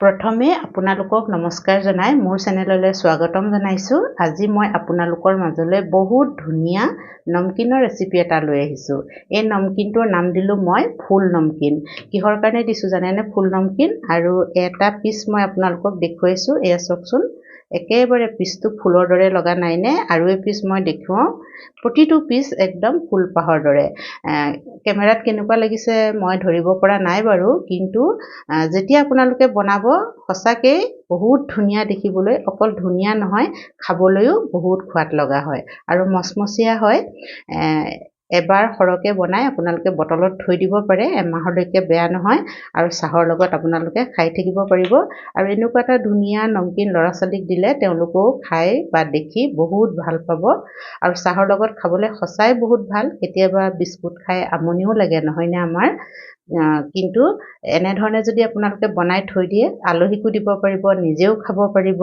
প্ৰথমে আপোনালোকক নমস্কাৰ জনাই মোৰ চেনেললৈ স্বাগতম জনাইছোঁ। আজি মই আপোনালোকৰ মাজলৈ বহুত ধুনীয়া নমকিনৰ ৰেচিপি এটা লৈ আহিছোঁ। এই নমকিনটোৰ নাম দিলোঁ মই ফুল নমকিন। কিহৰ কাৰণে দিছোঁ জানেনে ফুল নমকিন? আৰু এটা পিচ মই আপোনালোকক দেখুৱাইছোঁ। এয়া চাওকচোন, একেবাৰে পিচটো ফুলৰ দৰে লগা নাইনে? আৰু এই পিচ মই দেখুৱাওঁ, প্ৰতিটো পিচ একদম ফুলপাহৰ দৰে। কেমেৰাত কেনেকুৱা লাগিছে মই ধৰিব পৰা নাই বাৰু, কিন্তু যেতিয়া আপোনালোকে বনাব সঁচাকৈ বহুত ধুনীয়া দেখিবলৈ। অকল ধুনীয়া নহয়, খাবলৈও বহুত সোৱাদ লগা হয় আৰু মচমচীয়া হয়। এবাৰ সৰহকৈ বনাই আপোনালোকে বটলত থৈ দিব পাৰে, এমাহলৈকে বেয়া নহয় আৰু চাহৰ লগত আপোনালোকে খাই থাকিব পাৰিব। আৰু এনেকুৱা এটা ধুনীয়া নমকিন ল'ৰা ছোৱালীক দিলে তেওঁলোকেও খাই বা দেখি বহুত ভাল পাব আৰু চাহৰ লগত খাবলৈ সঁচাই বহুত ভাল। কেতিয়াবা বিস্কুট খাই আমনিও লাগে নহয়নে আমাৰ? কিন্তু এনেধৰণে যদি আপোনালোকে বনাই থৈ দিয়ে, আলহীকো দিব পাৰিব, নিজেও খাব পাৰিব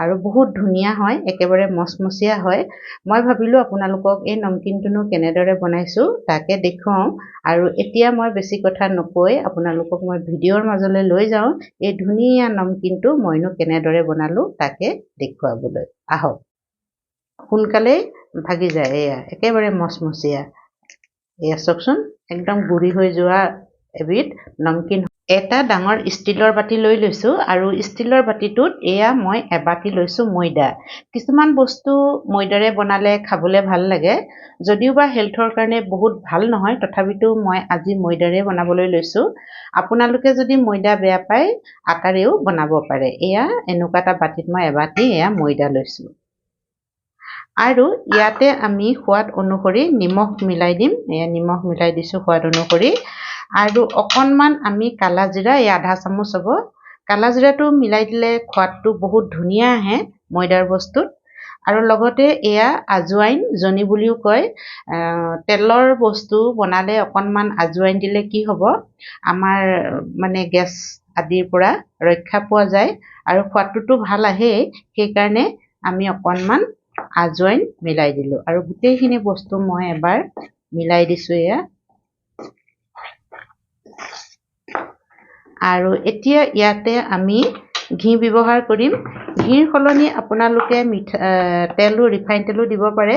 আৰু বহুত ধুনীয়া হয়, একেবাৰে মচমচীয়া হয়। মই ভাবিলোঁ আপোনালোকক এই নমকিনটোনো কেনেদৰে বনাইছোঁ তাকে দেখুৱাওঁ। আৰু এতিয়া মই বেছি কথা নকৈ আপোনালোকক মই ভিডিঅ'ৰ মাজলৈ লৈ যাওঁ, এই ধুনীয়া নমকিনটো মইনো কেনেদৰে বনালোঁ তাকে দেখুৱাবলৈ। আহক, সোনকালেই ভাগি যায়। এয়া একেবাৰে মচমচীয়া, এয়া চাওকচোন, একদম গুৰি হৈ যোৱা এবিধ নমকিন। এটা ডাঙৰ ষ্টীলৰ বাতি লৈ লৈছোঁ আৰু ষ্টীলৰ বাতিটোত এয়া মই এবাতি লৈছোঁ ময়দা। কিছুমান বস্তু ময়দাৰে বনালে খাবলৈ ভাল লাগে, যদিও বা হেল্থৰ কাৰণে বহুত ভাল নহয়, তথাপিতো মই আজি ময়দাৰে বনাবলৈ লৈছোঁ। আপোনালোকে যদি ময়দা বেয়া পায় আটাৰেও বনাব পাৰে। এয়া এনেকুৱা এটা বাতিত মই এবাতি এয়া ময়দা লৈছোঁ আৰু ইয়াতে আমি সোৱাদ অনুসৰি নিমখ মিলাই দিম। এয়া নিমখ মিলাই দিছোঁ সোৱাদ অনুসৰি। আৰু অকণমান আমি কালা জিৰা, এই আধা চামুচ হ'ব। কালা জিৰাটো মিলাই দিলে সোৱাদটো বহুত ধুনীয়া আহে ময়দাৰ বস্তুত। আৰু লগতে এয়া আজৱাইন, জনি বুলিও কয়। তেলৰ বস্তু বনালে অকণমান আজৱাইন দিলে কি হ'ব, আমাৰ মানে গেছ আদিৰ পৰা ৰক্ষা পোৱা যায় আৰু সোৱাদটোতো ভাল আহেই। সেইকাৰণে আমি অকণমান আজৱাইন মিলাই দিলোঁ আৰু গোটেইখিনি বস্তু মই এবাৰ মিলাই দিছোঁ এয়া। আৰু এতিয়া ইয়াতে আমি ঘি ব্যৱহাৰ কৰিম। ঘিৰ সলনি আপোনালোকে তেলো, ৰিফাইন তেলো দিব পাৰে।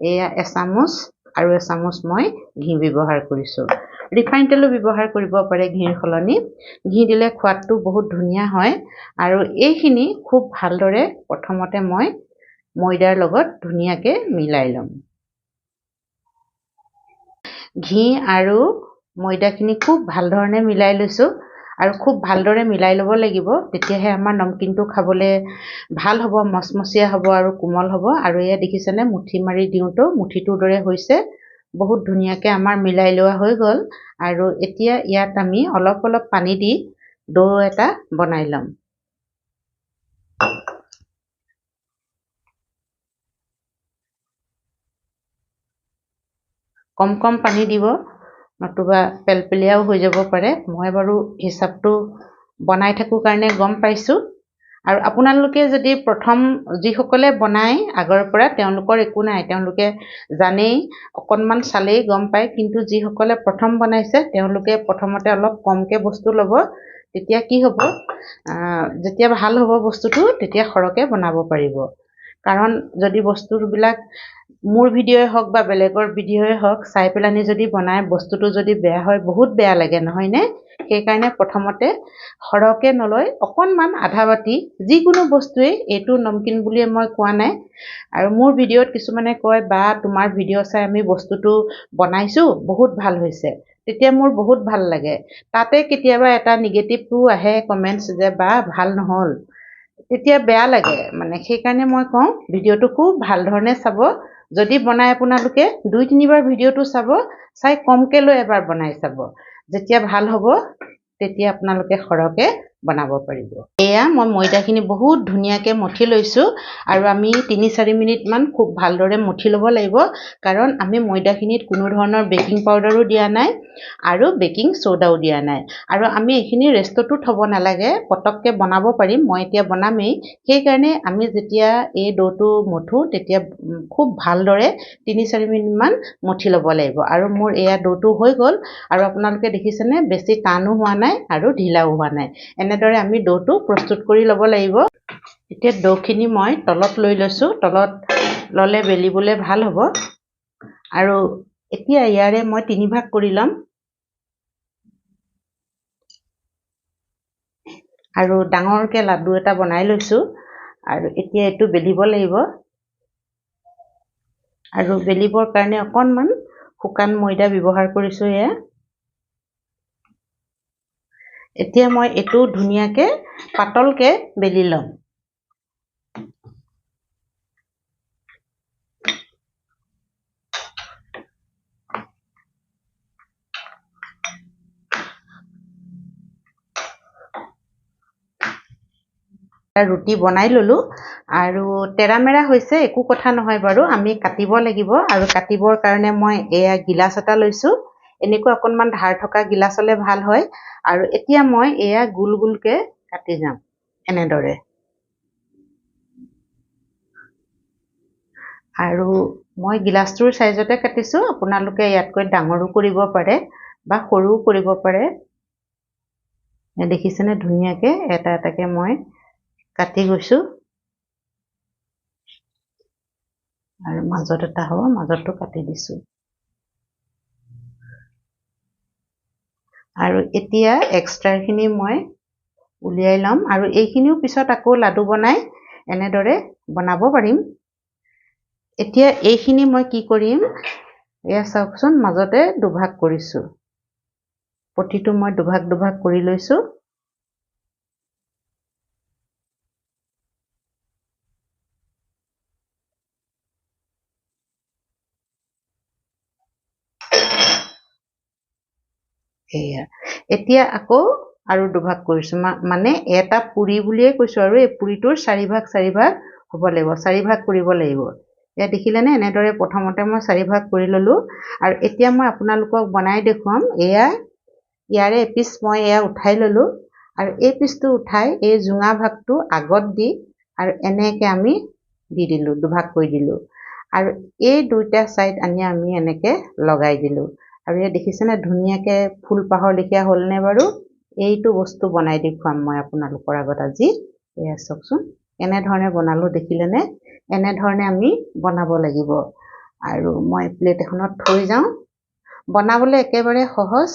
এয়া এচামুচ আৰু এচামুচ মই ঘি ব্যৱহাৰ কৰিছোঁ। ৰিফাইন তেলো ব্যৱহাৰ কৰিব পাৰে ঘিৰ সলনি। ঘি দিলে সোৱাদটো বহুত ধুনীয়া হয়। আৰু এইখিনি খুব ভালদৰে প্ৰথমতে মই ময়দাৰ লগত ধুনীয়াকৈ মিলাই ল'ম। ঘি আৰু ময়দাখিনি খুব ভাল ধৰণে মিলাই লৈছোঁ আৰু খুব ভালদৰে মিলাই ল'ব লাগিব, তেতিয়াহে আমাৰ নমকিনটো খাবলৈ ভাল হ'ব, মচমচীয়া হ'ব আৰু কোমল হ'ব। আৰু এয়া দেখিছেনে, মুঠি মাৰি দিওঁতেও মুঠিটোৰ দৰে হৈছে। বহুত ধুনীয়াকৈ আমাৰ মিলাই লোৱা হৈ গ'ল। আৰু এতিয়া ইয়াত আমি অলপ অলপ পানী দি ডো এটা বনাই ল'ম। কম কম পানী দিব, নতুবা পেলপেলীয়াও হৈ যাব পাৰে। মই বাৰু হিচাপটো বনাই থাকোঁ কাৰণে গম পাইছোঁ। আৰু আপোনালোকে যদি প্ৰথম যিসকলে বনাই আগৰ পৰা, তেওঁলোকৰ একো নাই, তেওঁলোকে জানেই, অকণমান চালেই গম পায়। কিন্তু যিসকলে প্ৰথম বনাইছে তেওঁলোকে প্ৰথমতে অলপ কমকৈ বস্তু ল'ব। তেতিয়া কি হ'ব, যেতিয়া ভাল হ'ব বস্তুটো তেতিয়া সৰহকৈ বনাব পাৰিব। কাৰণ যদি বস্তুবিলাক মোৰ ভিডিঅ'ই হওক বা বেলেগৰ ভিডিঅ'ই হওক চাই পেলানি যদি বনায়, বস্তুটো যদি বেয়া হয় বহুত বেয়া লাগে নহয়নে? সেইকাৰণে প্ৰথমতে সৰহকৈ নলৈ অকণমান আধা বাতি, যিকোনো বস্তুৱেই, এইটো নমকিন বুলিয়ে মই কোৱা নাই। আৰু মোৰ ভিডিঅ'ত কিছুমানে কয়, বা তোমাৰ ভিডিঅ' চাই আমি বস্তুটো বনাইছোঁ বহুত ভাল হৈছে, তেতিয়া মোৰ বহুত ভাল লাগে। তাতে কেতিয়াবা এটা নিগেটিভটো আহে কমেণ্টছ যে বা ভাল নহ'ল, তেতিয়া বেয়া লাগে মানে। সেইকাৰণে মই কওঁ ভিডিঅ'টো খুব ভাল ধৰণে চাব। যদি বনাই আপোনালোকে 2-3বাৰ ভিডিঅ'টো চাব, চাই কমকৈ লৈ এবাৰ বনাই চাব। যেতিয়া ভাল হ'ব তেতিয়া আপোনালোকে সৰহকৈ বনাব পাৰিব। এয়া মই ময়দাখিনি বহুত ধুনীয়াকৈ মঠি লৈছোঁ আৰু আমি 3-4 মিনিটমান খুব ভালদৰে মঠি ল'ব লাগিব। কাৰণ আমি ময়দাখিনিত কোনো ধৰণৰ বেকিং পাউডাৰো দিয়া নাই আৰু বেকিং চ'ডাও দিয়া নাই। আৰু আমি এইখিনি ৰেষ্টতো থ'ব নালাগে, পটককৈ বনাব পাৰিম। মই এতিয়া বনামেই, সেইকাৰণে আমি যেতিয়া এই ডোটো মঠো তেতিয়া খুব ভালদৰে 3-4 মিনিটমান মঠি ল'ব লাগিব। আৰু মোৰ এয়া ডোটো হৈ গ'ল আৰু আপোনালোকে দেখিছেনে, বেছি টানো হোৱা নাই আৰু ঢিলাও হোৱা নাই। এনেদৰে আমি ডোটো প্ৰস্তুত কৰি ল'ব লাগিব। এতিয়া ডোখিনি মই তলত লৈ লৈছোঁ। তলত ল'লে বেলিবলৈ ভাল হ'ব। আৰু এতিয়া ইয়াৰে মই 3 ভাগ কৰি ল'ম আৰু ডাঙৰকৈ লাডু এটা বনাই লৈছোঁ। আৰু এতিয়া এইটো বেলিব লাগিব। আৰু বেলিবৰ কাৰণে অকণমান শুকান ময়দা ব্যৱহাৰ কৰিছোঁ। এতিয়া মই এইটো ধুনীয়াকৈ পাতলকৈ বেলি ল'ম। ৰুটি বনাই ল'লোঁ আৰু তেৰামেৰা হৈছে, একো কথা নহয় বাৰু, আমি কাটিব লাগিব। আৰু কাটিবৰ কাৰণে মই এয়া গিলাচ এটা লৈছোঁ। এনেকুৱা অকণমান ধাৰ থকা গিলাচ হ'লে ভাল হয়। আৰু এতিয়া মই এয়া গোল গোলকৈ কাটি যাম এনেদৰে। আৰু মই গিলাচটোৰ চাইজতে কাটিছোঁ। আপোনালোকে ইয়াতকৈ ডাঙৰো কৰিব পাৰে বা সৰুও কৰিব পাৰে। দেখিছেনে ধুনীয়াকৈ এটা এটাকৈ মই কাটি গৈছোঁ। আৰু মাজত এটা হ'ব, মাজতো কাটি দিছোঁ। আৰু এতিয়া এক্সট্ৰাখিনি মই উলিয়াই ল'ম। আৰু এইখিনিও পিছত আকৌ লাডু বনাই এনেদৰে বনাব পাৰিম। এতিয়া এইখিনি মই কি কৰিম, এয়া চাওকচোন, মাজতে দুভাগ কৰিছোঁ। প্ৰতিটো মই দুভাগ দুভাগ কৰি লৈছোঁ। এয়া এতিয়া আকৌ আৰু দুভাগ কৰিছোঁ। মানে এটা পুৰি বুলিয়ে কৈছোঁ। আৰু এই পুৰিটোৰ 4 ভাগ 4 ভাগ হ'ব লাগিব, 4 ভাগ কৰিব লাগিব। এয়া দেখিলেনে, এনেদৰে প্ৰথমতে মই 4 ভাগ কৰি ল'লোঁ। আৰু এতিয়া মই আপোনালোকক বনাই দেখুৱাম। ইয়াৰে এপিচ মই এয়া উঠাই ল'লোঁ। আৰু এই পিচটো উঠাই এই জোঙা ভাগটো আগত দি আৰু এনেকৈ আমি দি দিলোঁ, দুভাগ কৰি দিলোঁ। আৰু এই দুইটা ছাইড আনি আমি এনেকৈ লগাই দিলোঁ। আৰু ইয়াত দেখিছেনে ধুনীয়াকৈ ফুলপাহৰ লেখীয়া হ'লনে বাৰু? এইটো বস্তু বনাই দেখুৱাম মই আপোনালোকৰ আগত আজি। এয়া চাওকচোন, এনেধৰণে বনালোঁ, দেখিলেনে? এনেধৰণে আমি বনাব লাগিব। আৰু মই প্লেট এখনত থৈ যাওঁ। বনাবলৈ একেবাৰে সহজ।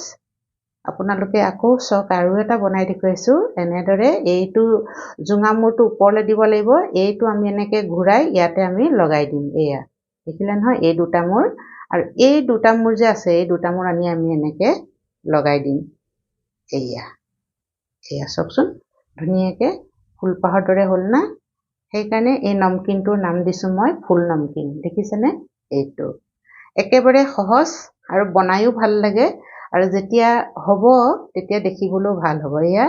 আপোনালোকে আকৌ চাওক, আৰু এটা বনাই দেখুৱাইছোঁ। এনেদৰে এইটো জোঙা মূৰটো ওপৰলৈ দিব লাগিব। এইটো আমি এনেকৈ ঘূৰাই ইয়াতে আমি লগাই দিম। এয়া দেখিলে নহয়, এই দুটা মূৰ। আৰু এই দুটা মূৰ যে আছে, এই দুটা মূৰ আনি আমি এনেকৈ লগাই দিম। এয়া চাওকচোন, ধুনীয়াকৈ ফুলপাহৰ দৰে হ'ল না? সেইকাৰণে এই নমকিনটোৰ নাম দিছোঁ মই ফুল নমকিন। দেখিছেনে? এইটো একেবাৰে সহজ আৰু বনায়ো ভাল লাগে। আৰু যেতিয়া হ'ব তেতিয়া দেখিবলৈও ভাল হ'ব। এয়া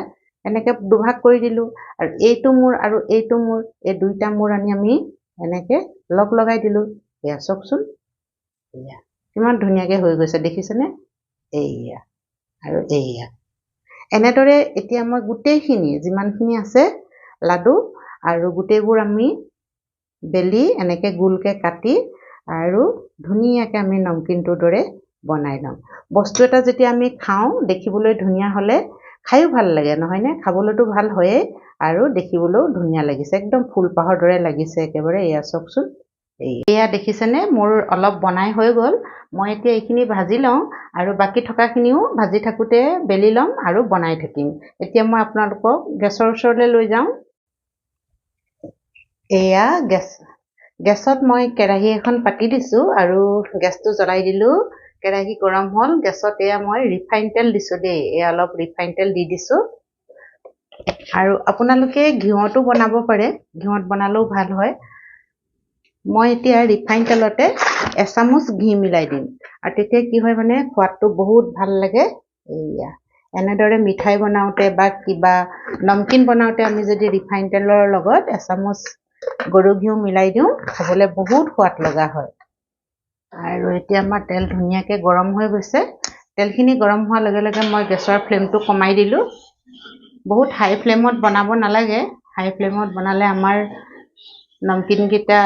এনেকৈ দুভাগ কৰি দিলোঁ। আৰু এইটো মূৰ আৰু এইটো মূৰ, এই দুইটা মূৰ আনি আমি এনেকৈ লগাই দিলোঁ। এয়া চাওকচোন, এয়া কিমান ধুনীয়াকৈ হৈ গৈছে, দেখিছেনে? এয়া আৰু এয়া এনেদৰে এতিয়া মই গোটেইখিনি যিমানখিনি আছে লাডু আৰু গোটেইবোৰ আমি বেলি এনেকৈ গোলকৈ কাটি আৰু ধুনীয়াকৈ আমি নমকিনটোৰ দৰে বনাই লওঁ। বস্তু এটা যেতিয়া আমি খাওঁ, দেখিবলৈ ধুনীয়া হ'লে খায়ো ভাল লাগে, নহয়নে? খাবলৈতো ভাল হয়েই আৰু দেখিবলৈও ধুনীয়া লাগিছে, একদম ফুলপাহৰ দৰে লাগিছে একেবাৰে। এয়া চাওকচোন, এয়া দেখিছেনে? মোৰ অলপ বনাই হৈ গ'ল। মই এতিয়া এইখিনি ভাজি লওঁ আৰু বাকী থকাখিনিও ভাজি থাকোঁতে বেলি ল'ম আৰু বনাই থাকিম। এতিয়া মই আপোনালোকক গেছৰ ওচৰলৈ লৈ যাওঁ। এয়া গেছত মই কেৰাহী এখন পাতি দিছোঁ আৰু গেছটো জ্বলাই দিলোঁ। কেৰাহী গৰম হ'ল। গেছত এয়া মই ৰিফাইন তেল দিছোঁ দেই। এয়া অলপ ৰিফাইন তেল দি দিছোঁ। আৰু আপোনালোকে ঘিউতো বনাব পাৰে, ঘিউত বনালেও ভাল হয়। মই এতিয়া ৰিফাইন তেলতে এচামুচ ঘি মিলাই দিম। আৰু তেতিয়া কি হয় মানে, সোৱাদটো বহুত ভাল লাগে। এয়া এনেদৰে মিঠাই বনাওঁতে বা কিবা নমকিন বনাওঁতে আমি যদি ৰিফাইন তেলৰ লগত এচামুচ গৰু ঘিউ মিলাই দিওঁ, খাবলৈ বহুত সোৱাদ লগা হয়। আৰু এতিয়া আমাৰ তেল ধুনীয়াকৈ গৰম হৈ গৈছে। তেলখিনি গৰম হোৱাৰ লগে লগে মই গেছৰ ফ্লেমটো কমাই দিলোঁ। বহুত হাই ফ্লেমত বনাব নালাগে। হাই ফ্লেমত বনালে আমাৰ নমকিনকেইটা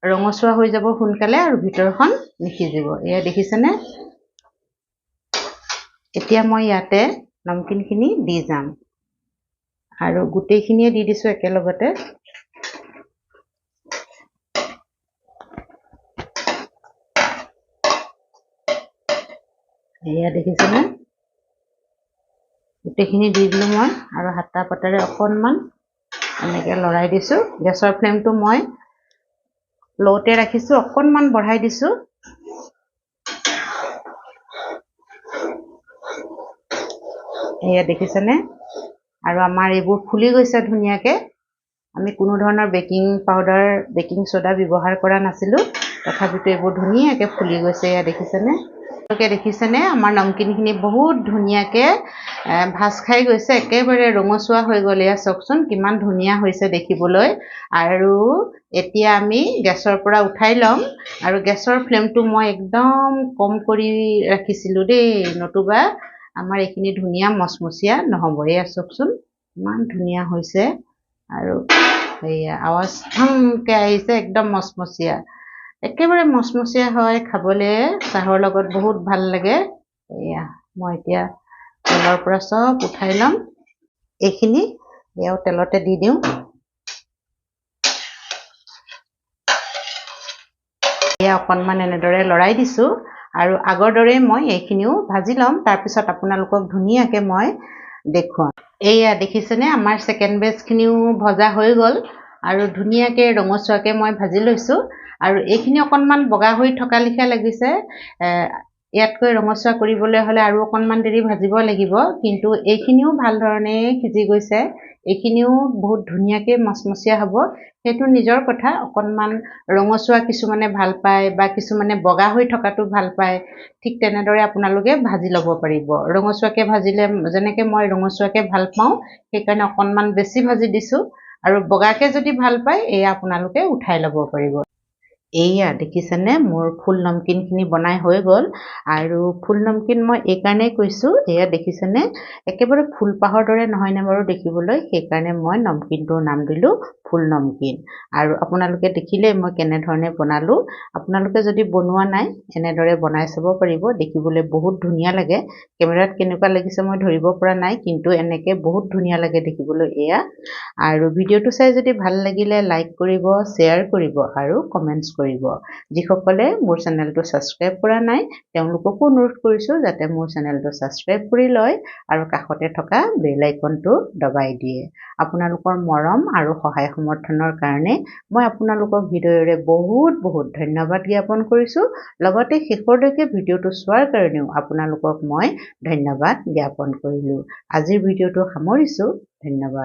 ৰঙচুৱা হৈ যাব সোনকালে আৰু ভিতৰখন নিসিজিব। এয়া দেখিছেনে? এতিয়া মই ইয়াতে নমকিনখিনি দি যাম। আৰু গোটেইখিনিয়ে দি দিছো একেলগতে এয়া দেখিছেনে গোটেইখিনি দি দিলো মই আৰু হাতা পাতাৰে অকণমান এনেকৈ লৰাই দিছো গেছৰ ফ্লেমটো মই লওতে ৰাখিছো অকণমান বঢ়াই দিছো এয়া দেখিছেনে আৰু আমাৰ এইবোৰ ফুলি গৈছে ধুনীয়াকৈ আমি কোনো ধৰণৰ বেকিং পাউডাৰ বেকিং সোডা ব্যৱহাৰ কৰা নাছিলো তথাপিতো এইবোৰ ধুনীয়াকৈ ফুলি গৈছে এয়া দেখিছেনে দেখিছেনে আমাৰ নমকিনখিনি বহুত ধুনীয়াকৈ ভাজ খাই গৈছে একেবাৰে ৰঙচুৱা হৈ গ'ল এয়া চাওকচোন কিমান ধুনীয়া হৈছে দেখিবলৈ আৰু এতিয়া আমি গেছৰ পৰা উঠাই লম আৰু গেছৰ ফ্লেমটো মই একদম কম কৰি ৰাখিছিলো দেই নতুবা আমাৰ এইখিনি ধুনীয়া মচমচীয়া নহ'ব এয়া চাওকচোন ইমান ধুনীয়া হৈছে আৰু এয়া আৱাজ ঠংকৈ আহিছে একদম মচমচীয়া একেবাৰে মচমচীয়া হয় খাবলৈ চাহৰ লগত বহুত ভাল লাগে এয়া মই এতিয়া তেলৰ পৰা সব উঠাই লম এইখিনি এয়াও তেলতে দি দিওঁ এয়া অকণমান এনেদৰে লৰাই দিছো আৰু আগৰ দৰে মই এইখিনিও ভাজি লম তাৰপিছত আপোনালোকক ধুনীয়াকৈ মই দেখুৱাম এয়া দেখিছেনে আমাৰ সেকেন্ড বেচখিনিও ভজা হৈ গ'ল আৰু ধুনীয়াকৈ ৰঙচুৱাকৈ মই ভাজি লৈছো আৰু এইখিনি অকণমান বগা হৈ থকা লিখা লাগিছে ইয়াতকৈ ৰঙচুৱা কৰিবলৈ হ'লে আৰু অকণমান দেৰি ভাজিব লাগিব কিন্তু এইখিনিও ভাল ধৰণে সিজি গৈছে এইখিনিও বহুত ধুনীয়াকৈ মচমচীয়া হ'ব সেইটো নিজৰ কথা অকণমান ৰঙচুৱা কিছুমানে ভাল পায় বা কিছুমানে বগা হৈ থকাটো ভাল পায় ঠিক তেনেদৰে আপোনালোকে ভাজি ল'ব পাৰিব ৰঙচুৱাকৈ ভাজিলে যেনেকৈ মই ৰঙচুৱাকৈ ভাল পাওঁ সেইকাৰণে অকণমান বেছি ভাজি দিছো আৰু বগাকৈ যদি ভাল পায় এয়া আপোনালোকে উঠাই ল'ব পাৰিব এয়া দেখিছেনে মোৰ ফুল নমকিনখিনি বনাই হৈ গ'ল আৰু ফুল নমকিন মই এই কাৰণেই কৈছোঁ এয়া দেখিছেনে একেবাৰে ফুলপাহৰ দৰে নহয়নে বাৰু দেখিবলৈ সেইকাৰণে মই নমকিনটোৰ নাম দিলোঁ ফুল নমকিন আৰু আপোনালোকে দেখিলে মই কেনেধৰণে বনালোঁ আপোনালোকে যদি বনোৱা নাই এনেদৰে বনাই চাব পাৰিব দেখিবলৈ বহুত ধুনীয়া লাগে কেমেৰাত কেনেকুৱা লাগিছে মই ধৰিব পৰা নাই কিন্তু এনেকৈ বহুত ধুনীয়া লাগে দেখিবলৈ এয়া আৰু ভিডিঅ'টো চাই যদি ভাল লাগিলে লাইক কৰিব শ্বেয়াৰ কৰিব আৰু কমেণ্টছ কৰিব যিসকলে মোৰ চেনেলটো ছাবস্ক্ৰাইব কৰা নাই তেওঁলোককো অনুৰোধ কৰিছোঁ যাতে মোৰ চেনেলটো ছাবস্ক্ৰাইব কৰি লয় আৰু কাষতে থকা বেল আইকনটো দবাই দিয়ে আপোনালোকৰ মৰম আৰু সহায় সমৰ্থনৰ কাৰণে মই আপোনালোকক ভিডিঅ'ৰে বহুত বহুত ধন্যবাদ জ্ঞাপন কৰিছোঁ লগতে শেষৰলৈকে ভিডিঅ'টো চোৱাৰ কাৰণেও আপোনালোকক মই ধন্যবাদ জ্ঞাপন কৰিলোঁ আজিৰ ভিডিঅ'টো সামৰিছোঁ ধন্যবাদ